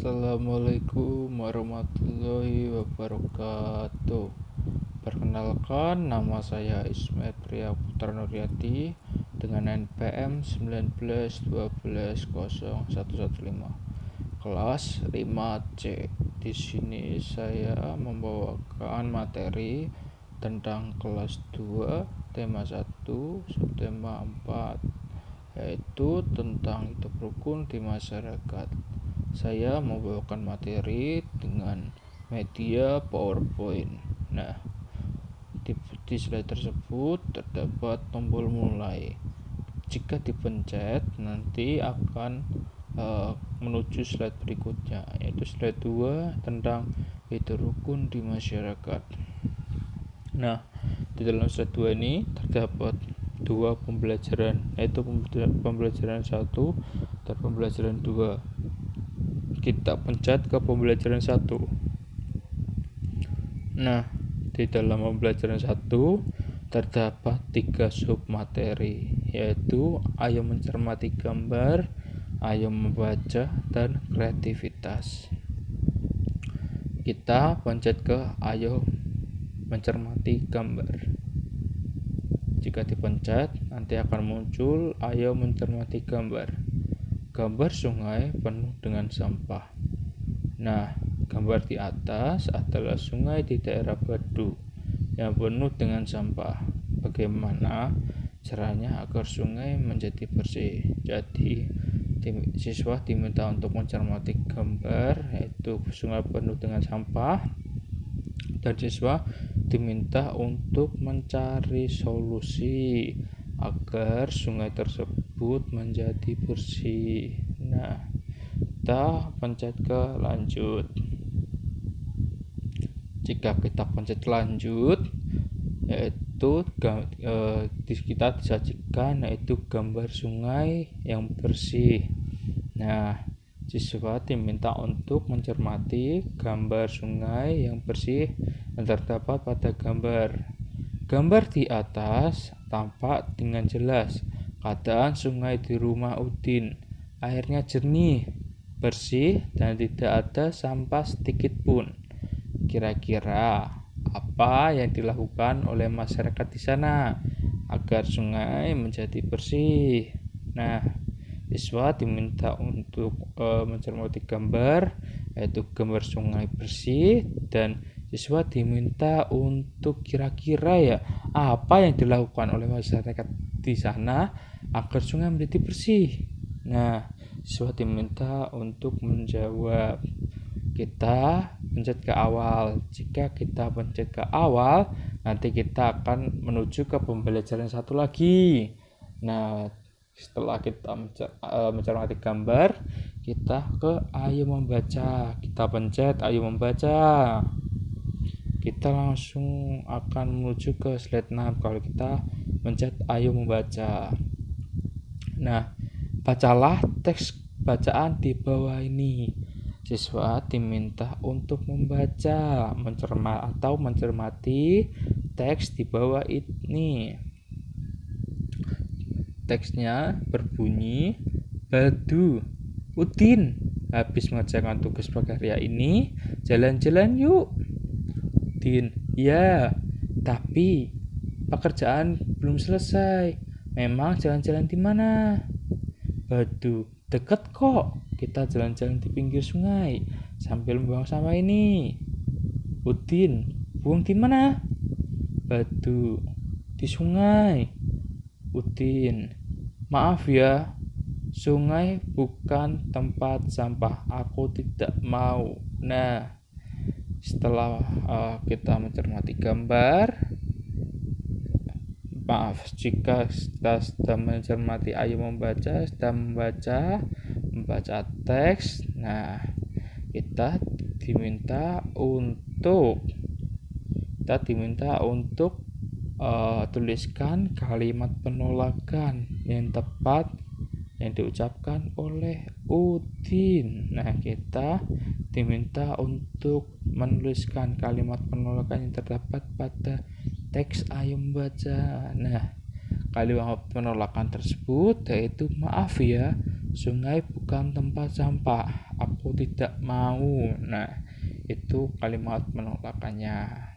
Assalamualaikum warahmatullahi wabarakatuh. Perkenalkan, nama saya Ismail Priya Putra Nuryati dengan NPM 1912110115 kelas 5C. Di sini saya membawakan materi tentang kelas 2, tema 1, subtema 4, yaitu tentang hidup rukun di masyarakat. Saya membawakan materi dengan media PowerPoint. Nah, di slide tersebut terdapat tombol mulai. Jika dipencet, nanti akan menuju slide berikutnya, yaitu slide 2 tentang hidup rukun di masyarakat. Nah, di dalam slide 2 ini terdapat dua pembelajaran, yaitu pembelajaran 1 dan pembelajaran 2. Kita pencet ke pembelajaran 1. Nah, di dalam pembelajaran 1 terdapat 3 submateri, yaitu ayo mencermati gambar, ayo membaca, dan kreativitas. Kita pencet ke ayo mencermati gambar. Jika dipencet, nanti akan muncul ayo mencermati gambar. Gambar sungai penuh dengan sampah. Nah, gambar di atas adalah sungai di daerah Badu yang penuh dengan sampah. Bagaimana caranya agar sungai menjadi bersih? Jadi, siswa diminta untuk mencermati gambar, yaitu sungai penuh dengan sampah, dan siswa diminta untuk mencari solusi agar sungai tersebut menjadi bersih. Nah, kita pencet ke lanjut. Jika kita pencet lanjut, yaitu kita disajikan yaitu gambar sungai yang bersih. Nah, siswa diminta untuk mencermati gambar sungai yang bersih yang terdapat pada gambar. Gambar di atas tampak dengan jelas keadaan sungai di rumah Udin. Airnya jernih, bersih, dan tidak ada sampah sedikit pun. Kira-kira apa yang dilakukan oleh masyarakat di sana agar sungai menjadi bersih? Nah, siswa diminta untuk mencermati gambar, yaitu gambar sungai bersih, dan siswa diminta untuk kira-kira ya apa yang dilakukan oleh masyarakat di sana agar sungai menjadi bersih. Nah, siswa diminta untuk menjawab. Kita pencet ke awal. Jika kita pencet ke awal, nanti kita akan menuju ke pembelajaran 1 lagi. Nah, setelah kita mencermati gambar, kita ke ayo membaca. Kita pencet ayo membaca. Kita langsung akan menuju ke slide 6 kalau kita pencet ayo membaca. Nah, bacalah teks bacaan di bawah ini. Siswa diminta untuk membaca, mencermati teks di bawah ini. Teksnya berbunyi, Badu, Udin, habis mengerjakan tugas prakarya ini, jalan-jalan yuk. Udin, ya, tapi pekerjaan belum selesai. Memang jalan-jalan di mana? Badu, deket kok. Kita jalan-jalan di pinggir sungai sambil membuang sampah ini. Udin, buang di mana? Badu, di sungai. Udin, maaf ya, sungai bukan tempat sampah. Aku tidak mau. Nah, setelah kita mencermati gambar, maaf jika kita sudah mencermati ayo membaca, sudah membaca teks. Nah, kita diminta untuk tuliskan kalimat penolakan yang tepat yang diucapkan oleh Udin. Nah, kita diminta untuk menuliskan kalimat penolakan yang terdapat pada teks ayo membaca. Nah, kalimat penolakan tersebut yaitu maaf ya, sungai bukan tempat sampah, aku tidak mau. Nah, itu kalimat penolakannya.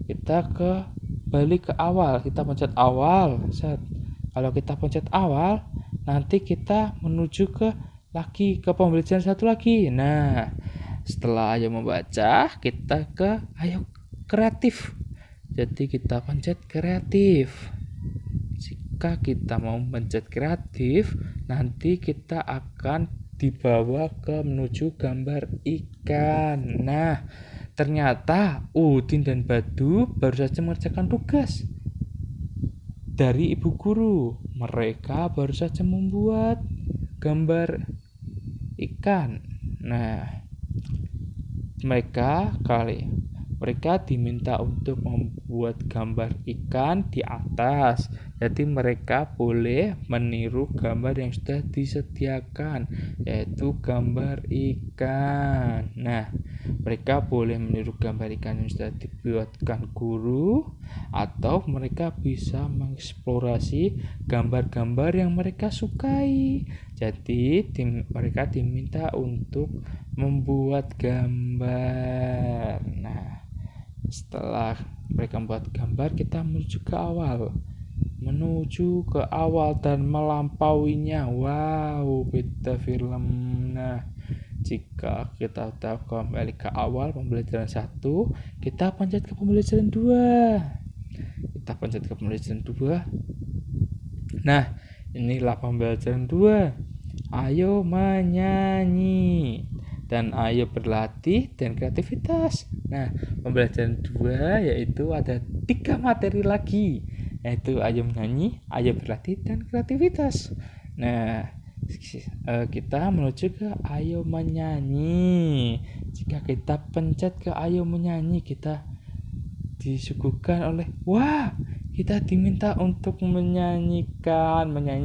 Kita balik ke awal, kita pencet awal. Kalau kita pencet awal, nanti kita menuju ke pembelajaran satu lagi. Nah, setelah ayo membaca, kita ke ayo kreatif. Jadi kita pencet kreatif. Jika kita mau pencet kreatif, nanti kita akan dibawa ke menuju gambar ikan. Nah, ternyata Udin dan Badu baru saja mengerjakan tugas dari ibu guru. Mereka baru saja membuat gambar ikan. Nah, mereka diminta untuk membuat gambar ikan di atas. Jadi mereka boleh meniru gambar yang sudah disediakan, yaitu gambar ikan. Nah, mereka boleh meniru gambar ikan yang sudah dibuatkan guru, atau mereka bisa mengeksplorasi gambar-gambar yang mereka sukai. Jadi mereka diminta untuk membuat gambar. Nah, setelah mereka membuat gambar, kita menuju ke awal dan melampauinya. Wow, beda film. Nah, jika kita sudah kembali ke awal pembelajaran 1, kita pencet ke pembelajaran 2. Nah, inilah pembelajaran 2. Ayo menyanyi dan ayo berlatih dan kreativitas. Nah, pembelajaran 2 yaitu ada 3 materi lagi, yaitu ayo menyanyi, ayo berlatih, dan kreativitas. Nah, kita menuju ke ayo menyanyi. Jika kita pencet ke ayo menyanyi, kita disuguhkan oleh kita diminta untuk menyanyi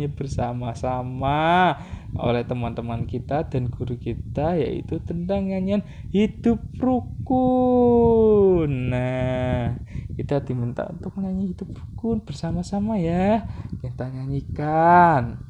bersama-sama oleh teman-teman kita dan guru kita, yaitu tentang nyanyian hidup rukun. Nah, kita diminta untuk menyanyi hidup rukun bersama-sama ya. Kita nyanyikan.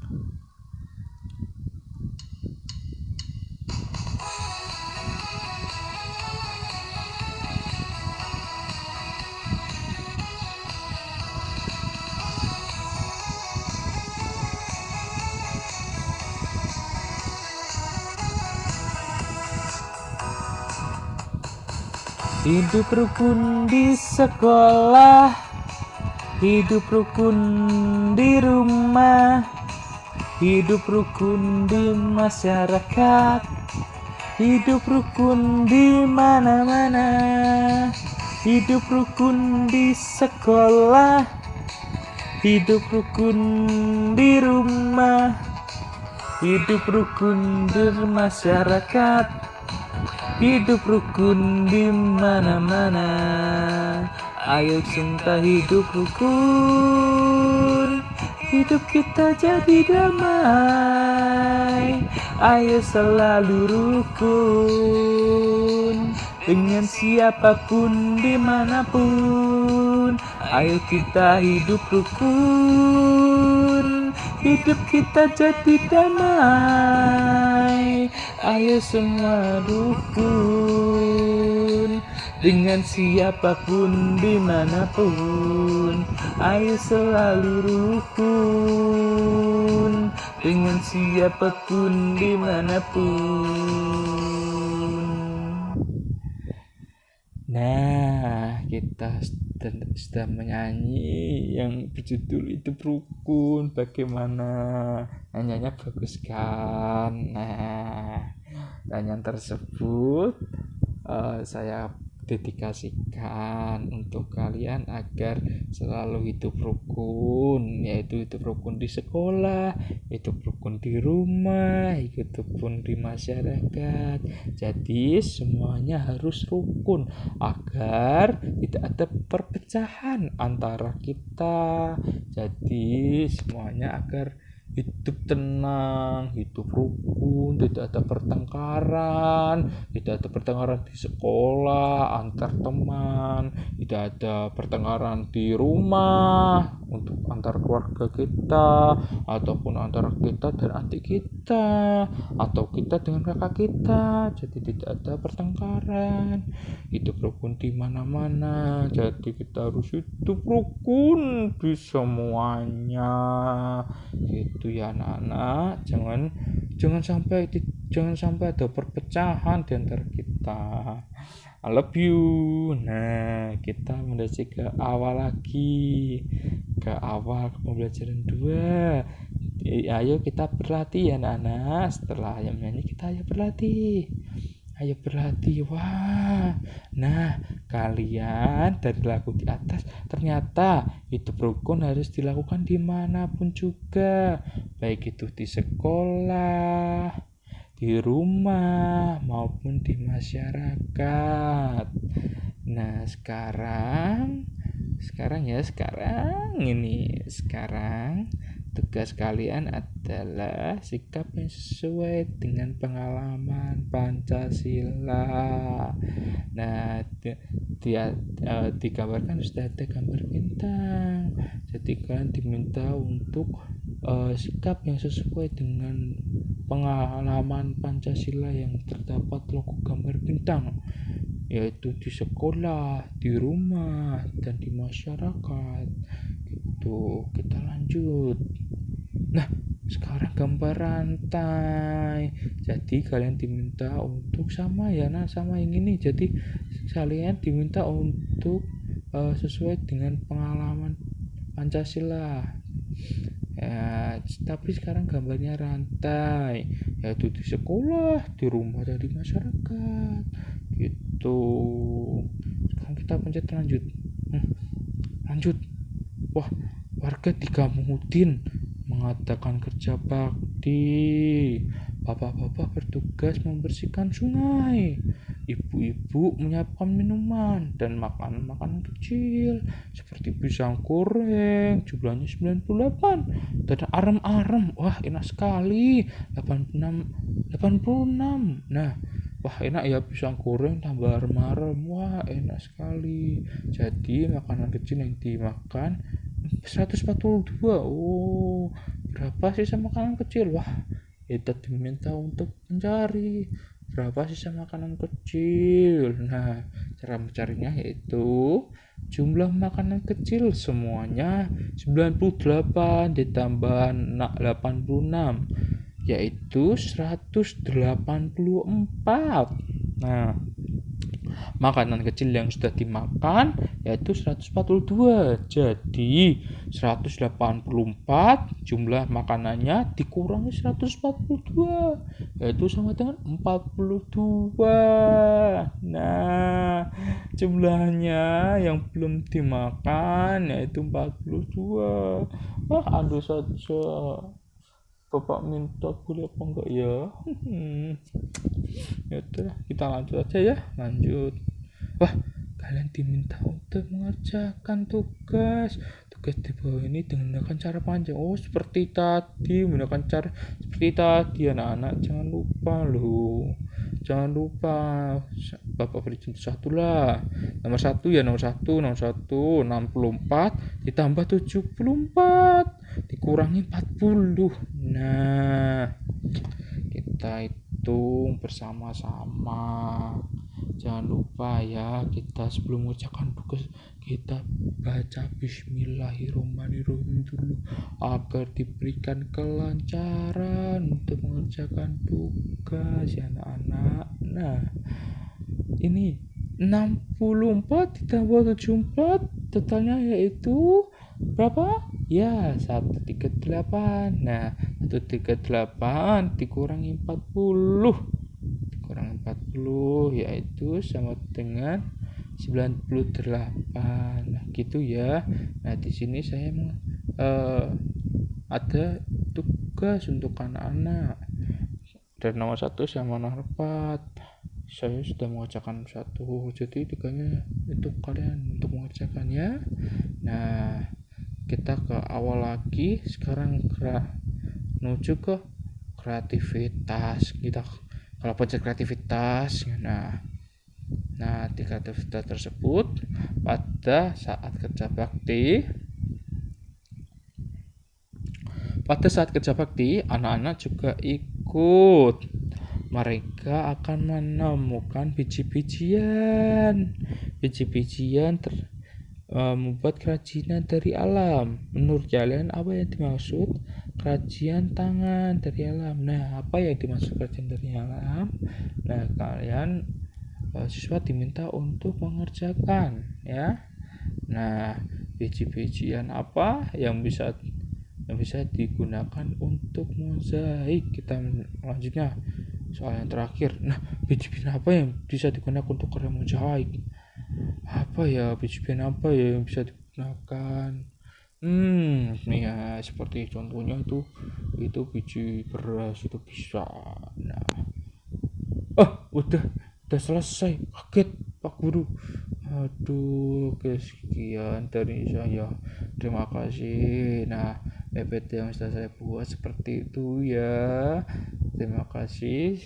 Hidup rukun di sekolah, hidup rukun di rumah, hidup rukun di masyarakat, hidup rukun di mana-mana. Hidup rukun di sekolah, hidup rukun di rumah, hidup rukun di masyarakat, hidup rukun di mana-mana. Ayo cinta hidup rukun, hidup kita jadi damai. Ayo selalu rukun dengan siapapun dimanapun. Ayo kita hidup rukun, hidup kita jadi damai. Ayo semua rukun dengan siapapun dimanapun. Ayo selalu rukun dengan siapapun dimanapun. Nah, kita sudah menyanyi yang berjudul hidup rukun. Bagaimana? Nyanyinya bagus kan? Nah, nyanyian tersebut saya dedikasikan untuk kalian agar selalu hidup rukun, yaitu hidup rukun di sekolah, hidup rukun di rumah, hidup rukun di masyarakat. Jadi semuanya harus rukun agar tidak ada perpecahan antara kita. Jadi semuanya agar hidup tenang, hidup rukun, tidak ada pertengkaran di sekolah antar teman, tidak ada pertengkaran di rumah untuk antar keluarga kita, ataupun antara kita dan adik kita, atau kita dengan kakak kita. Jadi tidak ada pertengkaran, hidup rukun di mana-mana. Jadi kita harus hidup rukun di semuanya, gitu ya anak-anak. Jangan sampai ada perpecahan di antara kita. I love you. Nah, kita menuju ke awal lagi, ke awal pembelajaran 2. Ayo kita berlatih ya anak-anak. Setelah ayam nyanyi kita ayo berlatih. Wah, nah kalian dari lagu di atas ternyata hidup rukun harus dilakukan dimanapun juga, baik itu di sekolah, di rumah, maupun di masyarakat. Nah sekarang tugas kalian adalah sikap yang sesuai dengan pengalaman Pancasila. Nah digambarkan sudah ada gambar bintang. Jadi kalian diminta untuk sikap yang sesuai dengan pengalaman Pancasila yang terdapat logo gambar bintang, yaitu di sekolah, di rumah, dan di masyarakat. Gitu, kita lanjut. Nah, sekarang gambar rantai. Jadi kalian diminta untuk sama yang ini. Jadi kalian diminta untuk sesuai dengan pengalaman Pancasila. Ya, tapi sekarang gambarnya rantai, yaitu di sekolah, di rumah, dan di masyarakat. Gitu. Sekarang kita pencet lanjut. Lanjut. Wah, warga di Kampung Udin mengadakan kerja bakti. Bapak-bapak bertugas membersihkan sungai. Ibu-ibu menyiapkan minuman dan makanan kecil seperti pisang goreng, jumlahnya 98, dan arem-arem. Wah, enak sekali. 86. Nah, wah enak ya, pisang goreng tambah arem-arem. Wah, enak sekali. Jadi makanan kecil yang dimakan 142. Oh, berapa sisa makanan kecil? Wah, kita diminta untuk mencari berapa sisa makanan kecil. Nah, cara mencarinya yaitu jumlah makanan kecil semuanya 98 ditambah 86, yaitu 184. Nah, makanan kecil yang sudah dimakan yaitu 142. Jadi 184 jumlah makanannya dikurangi 142, yaitu sama dengan 42. Nah, jumlahnya yang belum dimakan yaitu 42. Wah, aduh saja. Bapak minta boleh apa enggak ya? Ya udah, kita lanjut aja ya. Lanjut. Wah, kalian diminta untuk mengerjakan tugas di bawah ini dengan cara panjang. Oh, seperti tadi, menggunakan cara seperti tadi anak-anak. Jangan lupa Bapak beri contoh satu lah. Nomor 1 64 ditambah 74 dikurangi 40. Nah, kita hitung bersama-sama. Jangan lupa ya, kita sebelum mengerjakan tugas kita baca Bismillahirrahmanirrahim dulu agar diberikan kelancaran untuk mengerjakan tugas ya anak-anak. Nah, ini 64 ditambah 74 totalnya yaitu berapa? Ya, 138. Nah, 138 dikurangi 40 yaitu sama dengan 98. Nah, gitu ya. Nah, di sini saya ada tugas untuk anak-anak. Dari nomor 1 sama nomor 4. Saya sudah mengerjakan 1. Jadi tiganya untuk kalian untuk mengerjakannya. Nah, kita ke awal lagi. Sekarang menuju ke kreativitas. Kita kalau pencet kreativitas, nah di kreativitas tersebut pada saat kerja bakti Pada saat kerja bakti, anak-anak juga ikut. Mereka akan menemukan biji-bijian. Biji-bijian membuat kerajinan dari alam. Menurut kalian apa yang dimaksud kerajinan tangan dari alam? Nah, apa yang dimaksud kerajinan dari alam? Nah, kalian siswa diminta untuk mengerjakan ya. Nah, biji-bijian apa yang bisa digunakan untuk mozaik? Kita selanjutnya soal yang terakhir. Nah, biji-bijian apa yang bisa digunakan untuk karya mozaik? Apa ya, biji-bijian apa ya yang bisa digunakan? Nih ya, seperti contohnya itu biji beras itu bisa. Nah, udah selesai. Kaget Pak Guru. Aduh, kesekian dari saya. Terima kasih. Nah, PPT yang sudah saya buat seperti itu ya. Terima kasih.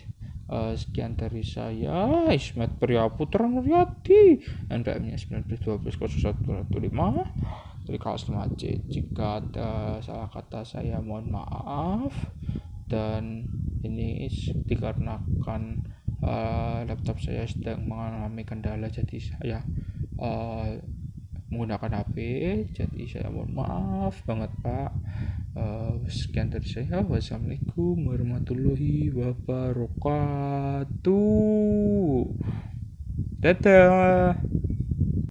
Sekian dari saya, Ismet Priyaputra Nuryadi, NPM-nya 19120115 dari kelas 5C. Jika ada salah kata saya mohon maaf, dan ini dikarenakan laptop saya sedang mengalami kendala, jadi saya menggunakan HP, jadi saya mohon maaf banget Pak. Sekian dari saya, wassalamualaikum warahmatullahi wabarakatuh. Dadah.